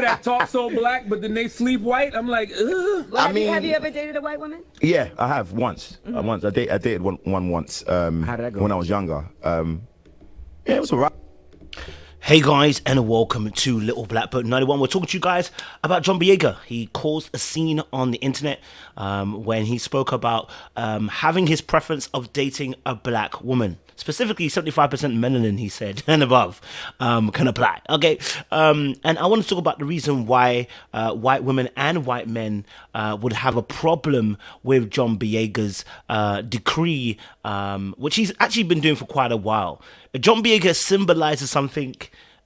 people that talk so black, but then they sleep white. I'm like, ugh. Well, have you ever dated a white woman? Yeah, I have once. I dated one once. How did that go? When I was younger. Yeah, it was alright. Hey guys, and welcome to Little Black Book 91. We're talking to you guys about John Boyega. He caused a scene on the internet when he spoke about having his preference of dating a black woman. Specifically, 75% melanin, he said, and above can apply. Okay, and I want to talk about the reason why white women and white men would have a problem with John Boyega's decree, which he's actually been doing for quite a while. John Boyega symbolizes something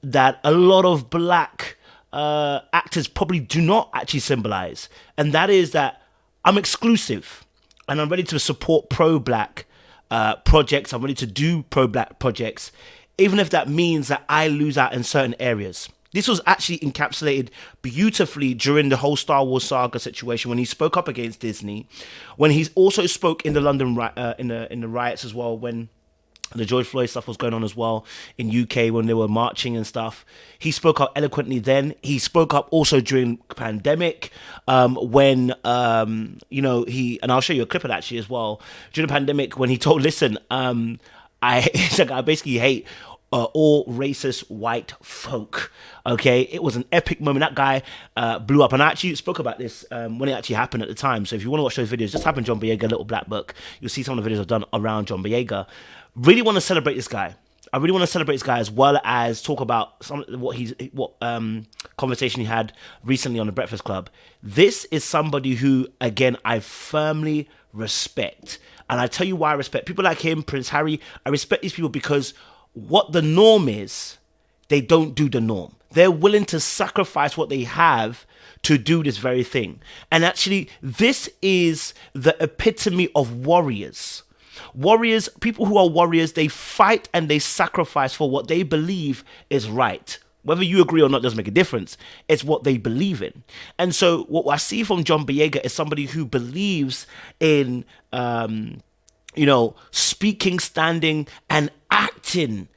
that a lot of black actors probably do not actually symbolize, and that is that I'm exclusive and I'm ready to support pro-black projects. I'm ready to do pro-black projects, even if that means that I lose out in certain areas. This was actually encapsulated beautifully during the whole Star Wars saga situation when he spoke up against Disney, when he also spoke in the London in the riots as well, when the George Floyd stuff was going on as well in UK when they were marching and stuff. He spoke up eloquently then. He spoke up also during the pandemic when, you know, and I'll show you a clip of that actually as well. During the pandemic when he told, listen, I basically hate all racist white folk. Okay, it was an epic moment. That guy blew up, and I actually spoke about this when it actually happened at the time. So if you want to watch those videos, just type in John Boyega Little Black Book. You'll see some of the videos I've done around John Boyega. Really want to celebrate this guy. I really want to celebrate this guy, as well as talk about what conversation he had recently on the Breakfast Club. This is somebody who, again, I firmly respect, and I tell you why I respect people like him, Prince Harry. I respect these people because what the norm is, they don't do the norm. They're willing to sacrifice what they have to do this very thing. And actually, this is the epitome of warriors. Warriors, people who are warriors, they fight and they sacrifice for what they believe is right. Whether you agree or not doesn't make a difference. It's what they believe in. And so what I see from John Boyega is somebody who believes in, speaking, standing, and acting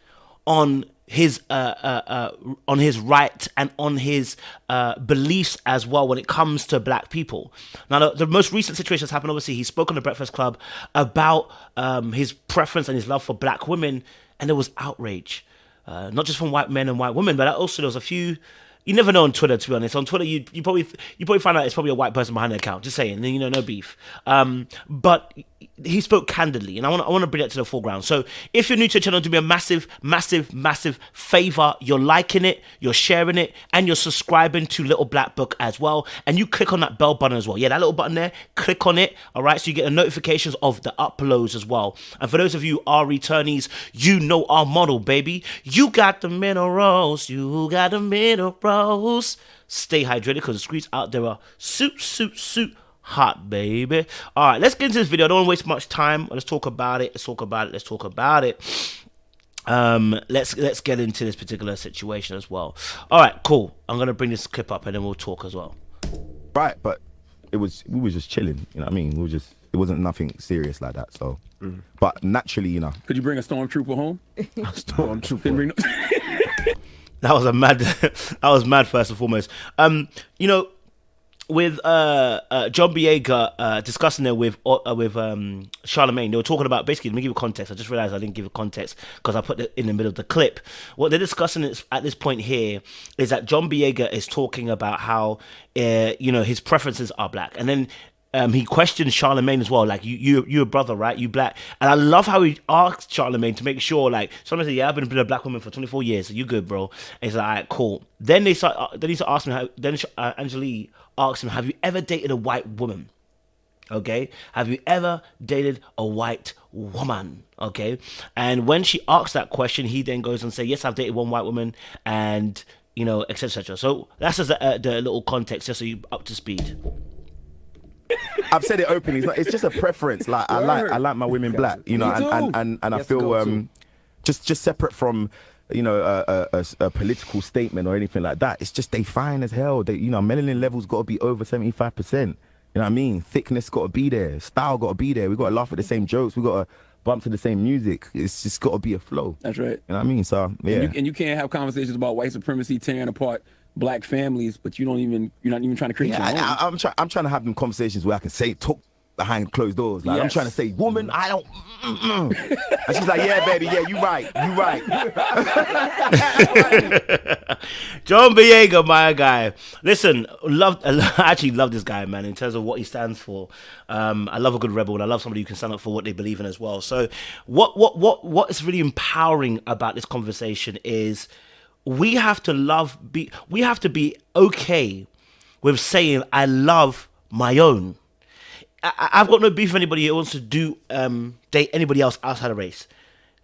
on his right and on his beliefs as well when it comes to black people. Now, the most recent situation that's happened, obviously, he spoke on the Breakfast Club about his preference and his love for black women, and there was outrage, not just from white men and white women, but also there was a few. You never know on Twitter, to be honest. On Twitter, you probably find out it's probably a white person behind the account. Just saying, no beef. But he spoke candidly, and I want to bring that to the foreground. So if you're new to the channel, do me a massive, massive, massive favor. You're liking it, you're sharing it, and you're subscribing to Little Black Book as well. And you click on that bell button as well. Yeah, that little button there. Click on it. All right, so you get the notifications of the uploads as well. And for those of you who are returnees, you know our model, baby. You got the minerals. You got the minerals. Stay hydrated because the streets out there are super hot, baby. All right, let's get into this video. I don't want to waste much time. Let's talk about it. Let's talk about it. Let's get into this particular situation as well. All right, cool. I'm gonna bring this clip up and then we'll talk as well. Right, but we were just chilling. You know what I mean? It wasn't nothing serious like that. So, but naturally, Could you bring a stormtrooper home? Stormtrooper. That was mad. First and foremost, with John Boyega discussing it with Charlemagne, they were talking about, basically, let me give you context. I just realized I didn't give a context because I put it in the middle of the clip. What they're discussing at this point here is that John Boyega is talking about how his preferences are black, and then he questioned Charlemagne as well, like, you're a brother, right? You black. And I love how he asked Charlemagne to make sure, like, Charlemagne said, yeah, I've been a black woman for 24 years, so you good, bro. And he's like, all right, cool. Then he started asking him, Angelique asked him, have you ever dated a white woman? Okay? Have you ever dated a white woman? Okay? And when she asks that question, he then goes and says, yes, I've dated one white woman, and, et cetera, et cetera. So that's just the little context, just so you're up to speed. I've said it openly. It's just a preference. Like I like my women black, and I feel just separate from a political statement or anything like that. It's just they fine as hell. They melanin levels got to be over 75%. You know what I mean? Thickness got to be there. Style got to be there. We got to laugh at the same jokes. We got to bump to the same music. It's just got to be a flow. That's right. You know what I mean? So yeah. And you can't have conversations about white supremacy tearing apart black families, but you're not even trying to create your own. I'm trying to have them conversations where I can talk behind closed doors. Like, I'm trying to say, woman, I don't. And she's like, yeah, baby, yeah, you right. John Boyega, my guy. Listen, I actually love this guy, man, in terms of what he stands for. I love a good rebel, and I love somebody who can stand up for what they believe in as well. So what is really empowering about this conversation is we have to be okay with saying I love my own. I've got no beef with anybody who wants to date anybody else outside of race,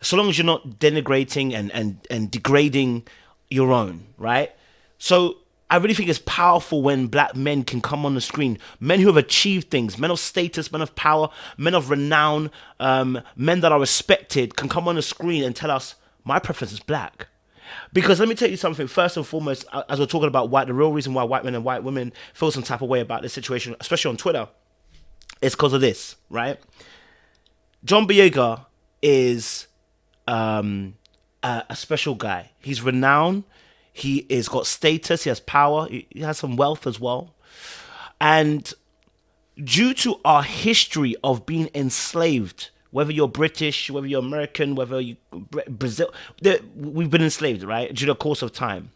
so long as you're not denigrating and degrading your own, right? So I really think it's powerful when black men can come on the screen, men who have achieved things, men of status, men of power, men of renown, men that are respected, can come on the screen and tell us, my preference is black. Because let me tell you something, first and foremost, as we're talking about the real reason why white men and white women feel some type of way about this situation, especially on Twitter, it's because of this, right? John Boyega is a special guy. He's renowned. He has got status. He has power. He has some wealth as well. And due to our history of being enslaved, whether you're British, whether you're American, whether you Brazil, we've been enslaved, right? Due to the course of time.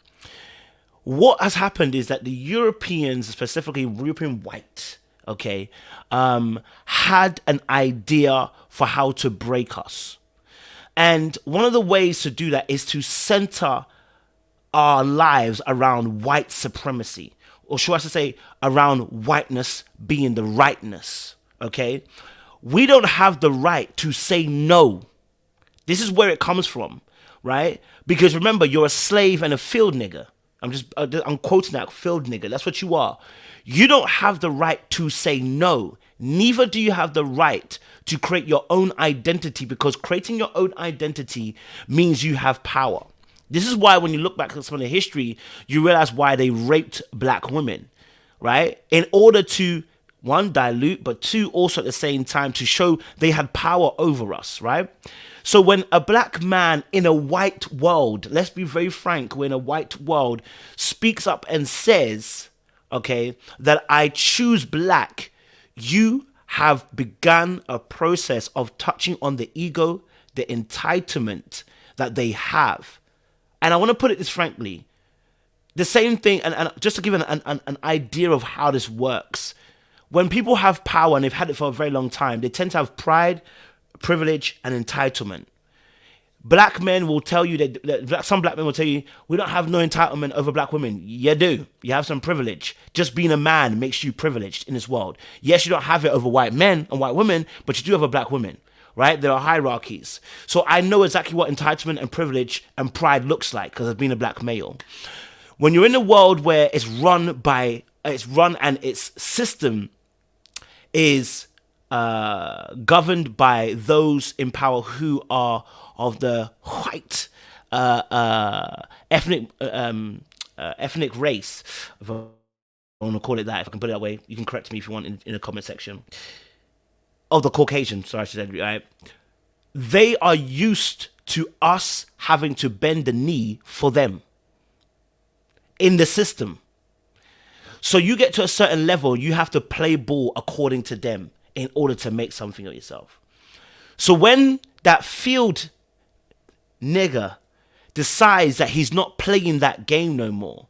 What has happened is that the Europeans, specifically European white, okay, had an idea for how to break us. And one of the ways to do that is to center our lives around white supremacy, or should I say around whiteness being the rightness, okay? We don't have the right to say no. This is where it comes from, right? Because remember, you're a slave and a field nigger. I'm quoting that, field nigger. That's what you are. You don't have the right to say no. Neither do you have the right to create your own identity, because creating your own identity means you have power. This is why when you look back at some of the history, you realize why they raped black women, right? In order to, one, dilute, but two, also at the same time to show they had power over us, right? So when a black man in a white world, let's be very frank, when a white world speaks up and says, okay, that I choose black, you have begun a process of touching on the ego, the entitlement that they have. And I want to put it this frankly, the same thing, and just to give an idea of how this works, when people have power and they've had it for a very long time, they tend to have pride, privilege, and entitlement. Black men will tell you that some black men will tell you, we don't have no entitlement over black women. You do. You have some privilege. Just being a man makes you privileged in this world. Yes, you don't have it over white men and white women, but you do have a black women, right? There are hierarchies. So I know exactly what entitlement and privilege and pride looks like because I've been a black male. When you're in a world where it's run and its system is governed by those in power who are of the white ethnic race, if I want to call it that, if I can put it that way. You can correct me if you want in the comment section. Of the Caucasian, sorry, I should say, right? They are used to us having to bend the knee for them in the system. So you get to a certain level, you have to play ball according to them in order to make something of yourself. So when that field nigger decides that he's not playing that game no more,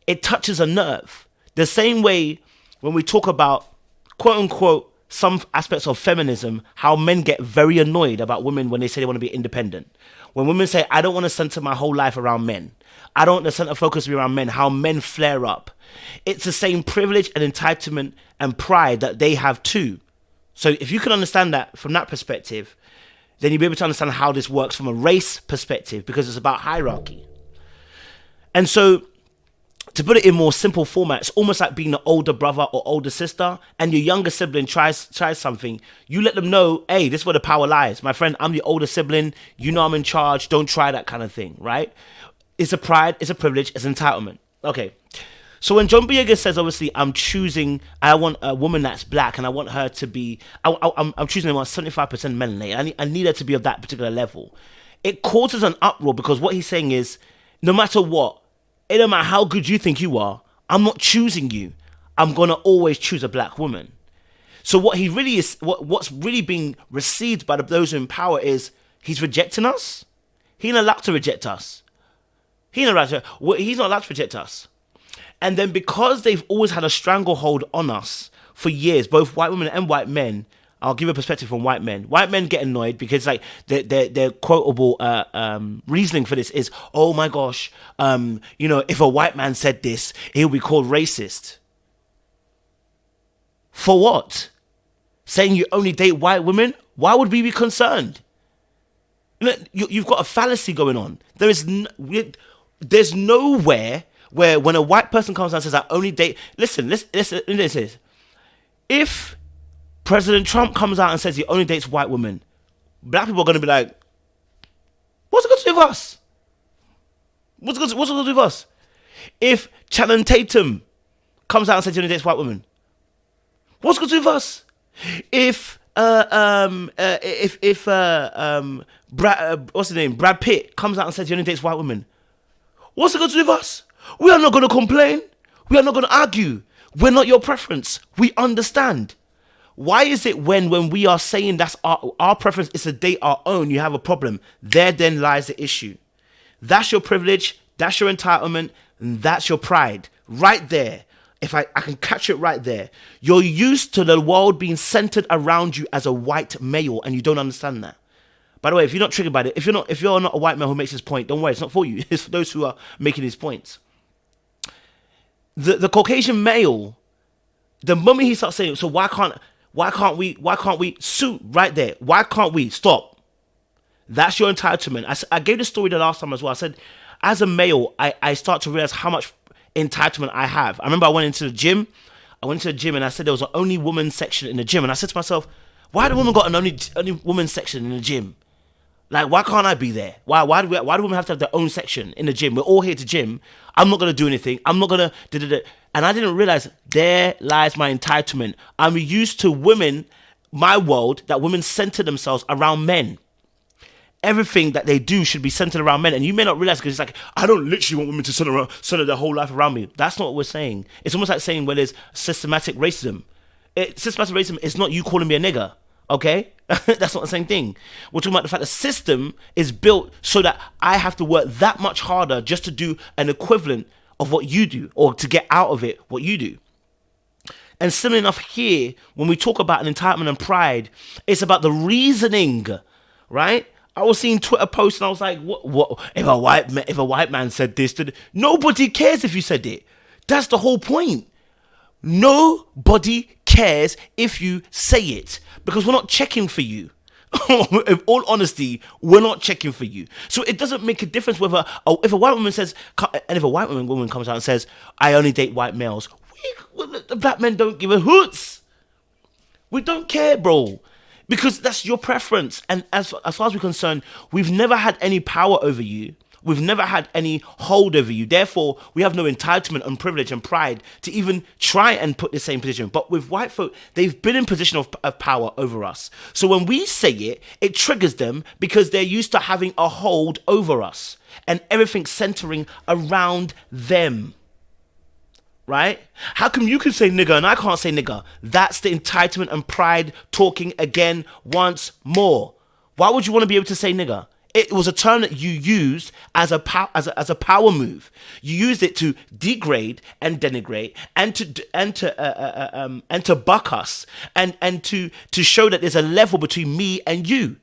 it touches a nerve. The same way when we talk about, quote unquote, some aspects of feminism, how men get very annoyed about women when they say they want to be independent. When women say, I don't want to center my whole life around men, I don't want the center focus to be around men, how men flare up. It's the same privilege and entitlement and pride that they have too. So if you can understand that from that perspective, then you'll be able to understand how this works from a race perspective, because it's about hierarchy. And so, to put it in more simple format, it's almost like being an older brother or older sister, and your younger sibling tries something. You let them know, hey, this is where the power lies. My friend, I'm the older sibling. You know I'm in charge. Don't try that kind of thing, right? It's a pride, it's a privilege, it's entitlement. Okay. So when John Boyega says, obviously, I want a woman that's black, and I want her to be, I'm choosing about 75% melanated. I need her to be of that particular level. It causes an uproar, because what he's saying is, no matter what, it don't matter how good you think you are, I'm not choosing you. I'm going to always choose a black woman. So what he really is, what's really being received by those in power is he's rejecting us. He's not allowed to reject us. He's not allowed to reject us. And then because they've always had a stranglehold on us for years, both white women and white men, I'll give a perspective from white men. White men get annoyed because like their quotable reasoning for this is, oh my gosh, if a white man said this, he'll be called racist. For what? Saying you only date white women? Why would we be concerned? You've got a fallacy going on. There's nowhere where when a white person comes out and says, I only date... Listen. If President Trump comes out and says he only dates white women, black people are going to be like, what's it got to do with us? What's it got to do with us? If Channing Tatum comes out and says he only dates white women, what's it got to do with us? If Brad Pitt comes out and says he only dates white women, what's it got to do with us? We are not going to complain. We are not going to argue. We're not your preference. We understand. Why is it when we are saying that's our preference is to date our own, you have a problem? There then lies the issue. That's your privilege, that's your entitlement, and that's your pride. Right there. If I can catch it right there. You're used to the world being centered around you as a white male, and you don't understand that. By the way, if you're not triggered by it, if you're not a white male who makes this point, don't worry, it's not for you. It's for those who are making these points. The Caucasian male, the moment he starts saying, so why can't we suit right there? Why can't we stop? That's your entitlement. I gave the story the last time as well. I said, as a male, I start to realize how much entitlement I have. I remember I went into the gym and I said there was an only woman section in the gym, and I said to myself, why do women got an only woman section in the gym? Like, why can't I be there? Why do women have to have their own section in the gym? We're all here to gym. I'm not going to do anything. I'm not going to... And I didn't realize there lies my entitlement. I'm used to women, my world, that women center themselves around men. Everything that they do should be centered around men. And you may not realize, because it's like, I don't literally want women to center their whole life around me. That's not what we're saying. It's almost like saying where there's systematic racism. Systematic racism is not you calling me a nigger. Okay? That's not the same thing. We're talking about the fact the system is built so that I have to work that much harder just to do an equivalent of what you do, or to get out of it what you do. And similar enough here, when we talk about an entitlement and pride, it's about the reasoning, right? I was seeing Twitter posts and I was like, what if a white man said this? Nobody cares if you said it. That's the whole point. Nobody cares if you say it, because we're not checking for you. In all honesty, we're not checking for you. So it doesn't make a difference whether if a white woman says, and if a white woman comes out and says, I only date white males, the black men don't give a hoots. We don't care, bro, because that's your preference. And as far as we're concerned, we've never had any power over you. We've never had any hold over you. Therefore, we have no entitlement and privilege and pride to even try and put the same position. But with white folk, they've been in position of power over us. So when we say it, it triggers them because they're used to having a hold over us and everything centering around them. Right? How come you can say nigger and I can't say nigger? That's the entitlement and pride talking again once more. Why would you want to be able to say nigger? It was a term that you used as a power move. You used it to degrade and denigrate and to buck us and to show that there's a level between me and you.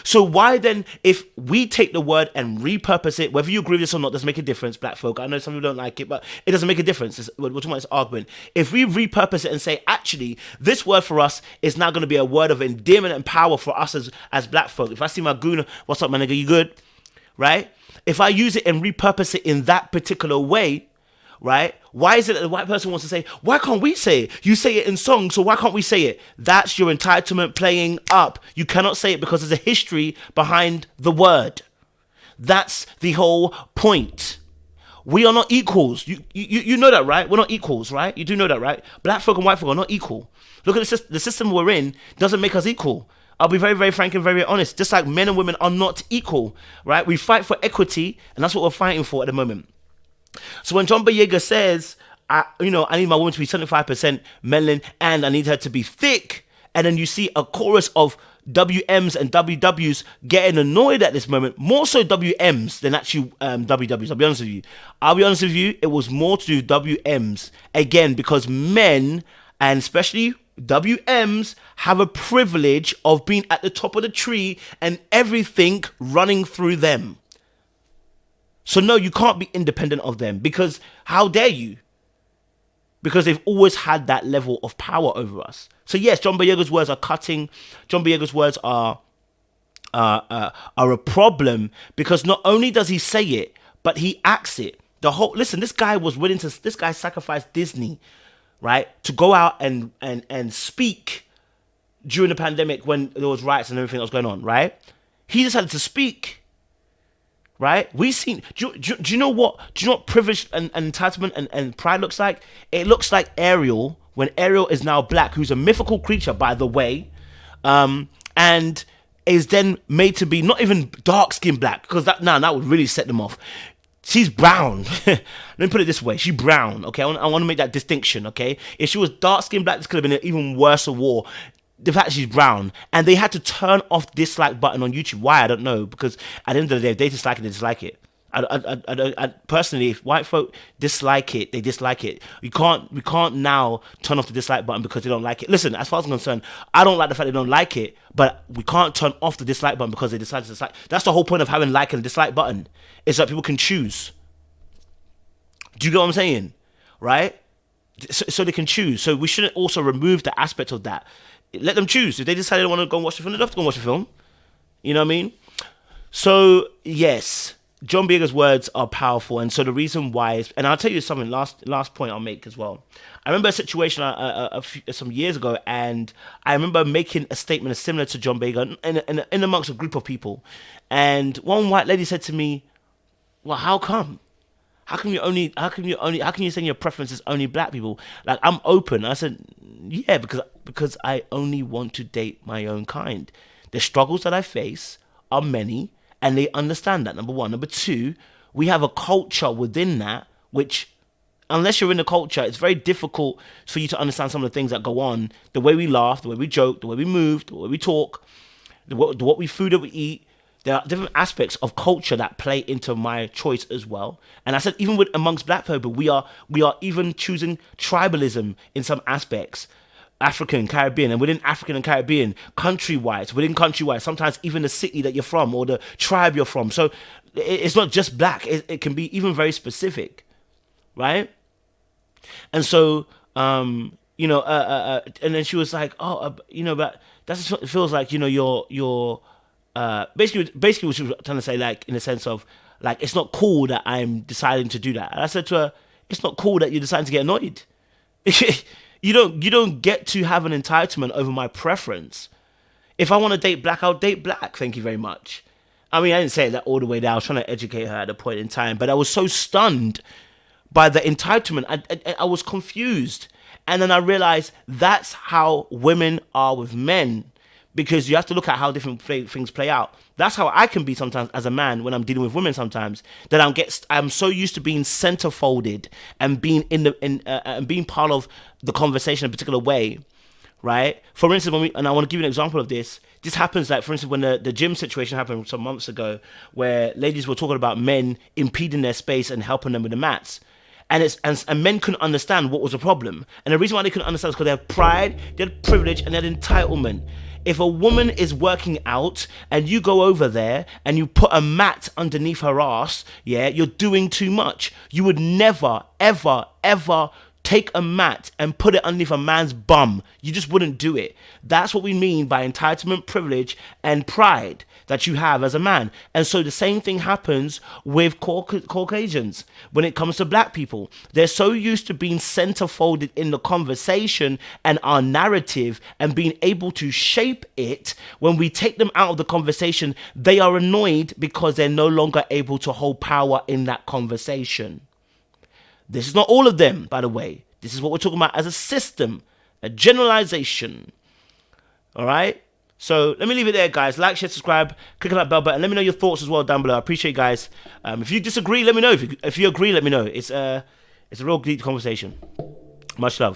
So why then, if we take the word and repurpose it, whether you agree with this or not, doesn't make a difference, black folk. I know some people don't like it, but it doesn't make a difference. We're talking about this argument. If we repurpose it and say, actually, this word for us is now going to be a word of endearment and power for us as black folk. If I see my goon, what's up, my nigga, you good? Right? If I use it and repurpose it in that particular way, right? Why is it that the white person wants to say, why can't we say it? You say it in songs, so why can't we say it? That's your entitlement playing up. You cannot say it because there's a history behind the word. That's the whole point. We are not equals. You know that, right? We're not equals, right? You do know that, right? Black folk and white folk are not equal. Look at the system we're in doesn't make us equal. I'll be very, very frank and very honest. Just like men and women are not equal, right? We fight for equity, and that's what we're fighting for at the moment. So when John Boyega says, I need my woman to be 75% melanin and I need her to be thick, and then you see a chorus of WMs and WWs getting annoyed at this moment, more so WMs than actually WWs. I'll be honest with you, it was more to do with WMs. Again, because men, and especially WMs, have a privilege of being at the top of the tree and everything running through them. So no, you can't be independent of them, because how dare you? Because they've always had that level of power over us. So yes, John Boyega's words are cutting. John Boyega's words are a problem, because not only does he say it, but he acts it. Listen, this guy sacrificed Disney, right, to go out and speak during the pandemic when there was riots and everything that was going on, right? He decided to speak. Right? We've seen. Do you know what privilege and entitlement and pride looks like? It looks like Ariel, when Ariel is now black, who's a mythical creature, by the way, and is then made to be not even dark skinned black, because that would really set them off. She's brown. Let me put it this way: she's brown. Okay, I want to make that distinction. Okay, if she was dark skinned black, this could have been an even worse war. The fact she's brown, and they had to turn off dislike button on YouTube. Why? I don't know, because at the end of the day, if they dislike it, they dislike it. I personally, if white folk dislike it, they dislike it. We can't now turn off the dislike button because they don't like it. Listen, as far as I'm concerned, I don't like the fact they don't like it, but we can't turn off the dislike button because they decide to dislike. That's the whole point of having like and dislike button. It's that people can choose. Do you get what I'm saying? Right? So they can choose. So we shouldn't also remove the aspect of that. Let them choose. If they decide they want to go and watch the film, they have to go and watch the film. You know what I mean? So, yes, John Boyega's words are powerful. And so the reason why is, and I'll tell you something, last point I'll make as well. I remember a situation some years ago, and I remember making a statement similar to John Boyega in amongst a group of people. And one white lady said to me, well, how come? How can you say your preference is only black people? Like, I'm open. I said, yeah, because I only want to date my own kind. The struggles that I face are many, and they understand that, number one. Number two, we have a culture within that, which, unless you're in the culture, it's very difficult for you to understand some of the things that go on. The way we laugh, the way we joke, the way we move, the way we talk, what food that we eat. There are different aspects of culture that play into my choice as well. And I said, even amongst black people, we are even choosing tribalism in some aspects. African, Caribbean, and within African and Caribbean, within country-wise, sometimes even the city that you're from or the tribe you're from. So it's not just black. It can be even very specific, right? And so, and then she was like, but that's what it feels like, you're basically what she was trying to say, like, in the sense of, like, it's not cool that I'm deciding to do that. And I said to her, it's not cool that you're deciding to get annoyed. You don't get to have an entitlement over my preference. If I want to date black, I'll date black. Thank you very much. I mean, I didn't say that all the way down. I was trying to educate her at a point in time, but I was so stunned by the entitlement. I was confused. And then I realized that's how women are with men, because you have to look at how different things play out. That's how I can be sometimes as a man when I'm dealing with women sometimes, that I'm so used to being centerfolded and being and being part of the conversation in a particular way, right? For instance, and I want to give you an example of this. This happens, like, for instance, when the gym situation happened some months ago, where ladies were talking about men impeding their space and helping them with the mats. And men couldn't understand what was the problem. And the reason why they couldn't understand is because they have pride, they had privilege, and they had entitlement. If a woman is working out and you go over there and you put a mat underneath her ass, yeah, you're doing too much. You would never, ever, ever take a mat and put it underneath a man's bum. You just wouldn't do it. That's what we mean by entitlement, privilege, and pride that you have as a man. And so the same thing happens with Caucasians when it comes to black people. They're so used to being centerfolded in the conversation and our narrative and being able to shape it. When we take them out of the conversation, they are annoyed because they're no longer able to hold power in that conversation. This is not all of them, by the way. This is what we're talking about as a system, a generalization. All right? So let me leave it there, guys. Like, share, subscribe, click on that bell button. Let me know your thoughts as well down below. I appreciate you guys. If you disagree, let me know. If you agree, let me know. It's a real deep conversation. Much love.